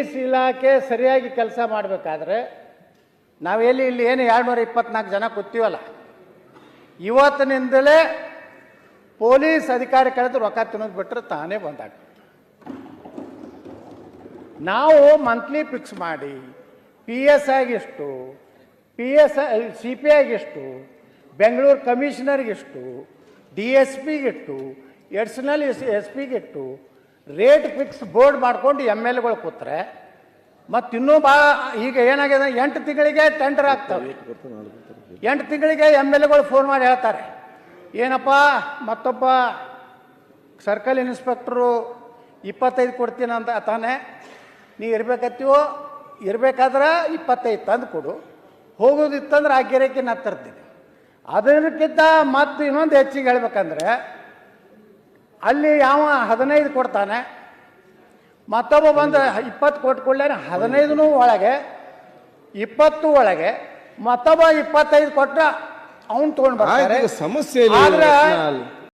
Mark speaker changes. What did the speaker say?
Speaker 1: Police ಇಲಾಖೆ ಸರಿಯಾಗಿ ಕೆಲಸ ಮಾಡಬೇಕಾದ್ರೆ ನಾವೆಲ್ಲಿ ಇಲ್ಲಿ ಏನು 224 ಜನ ಕೂತೀವಲ್ಲ, ಇವತ್ತಿನಿಂದಲೇ ಪೊಲೀಸ್ ಅಧಿಕಾರಿ ಕಳೆದು ರೊಕ್ಕ ತಿನ್ನೋದು ಬಿಟ್ಟರೆ ತಾನೇ ಬಂದಾಗ ನಾವು ಮಂತ್ಲಿ ಫಿಕ್ಸ್ ಮಾಡಿ PSI ಗಿಷ್ಟು, CPI ಗಿಷ್ಟು, ಬೆಂಗಳೂರು ಕಮಿಷನರ್ಗಿಷ್ಟು, DSP ಗಿಟ್ಟು, ಎಡಿಷನಲ್ SP ಗಿಟ್ಟು ರೇಟ್ ಫಿಕ್ಸ್ ಬೋರ್ಡ್ ಮಾಡ್ಕೊಂಡು MLAಗಳು ಕೂತ್ರೆ ಮತ್ತಿನ್ನೂ ಈಗ ಏನಾಗಿದೆ, 8 ತಿಂಗಳಿಗೆ ಟೆಂಡರ್ ಆಗ್ತವೆ. 8 ತಿಂಗಳಿಗೆ MLAಗಳು ಫೋನ್ ಮಾಡಿ ಹೇಳ್ತಾರೆ, ಏನಪ್ಪ ಮತ್ತೊಬ್ಬ ಸರ್ಕಲ್ ಇನ್ಸ್ಪೆಕ್ಟ್ರು 25 ಕೊಡ್ತೀನಿ ಅಂತ ತಾನೇ, ನೀ ಇರ್ಬೇಕತ್ತೀವೋ ಇರಬೇಕಾದ್ರೆ 25 ತಂದು ಕೊಡು, ಹೋಗೋದಿತ್ತಂದ್ರೆ ಆ ಗಿರಕಿ ನಾ ತರ್ತೀನಿ. ಅದಕ್ಕಿಂತ ಮತ್ತು ಇನ್ನೊಂದು ಹೆಚ್ಚಿಗೆ ಹೇಳ್ಬೇಕಂದ್ರೆ ಅಲ್ಲಿ ಯಾವ 15 ಕೊಡ್ತಾನೆ, ಮತ್ತೊಬ್ಬ ಬಂದು 20 ಕೊಟ್ಕೊಳ್ಳೆ 15 ಒಳಗೆ 20 ಒಳಗೆ ಮತ್ತೊಬ್ಬ 25 ಕೊಟ್ಟ ಅವನು ತೊಗೊಂಡು ಬರ್ತಾರೆ.
Speaker 2: ಸಮಸ್ಯೆ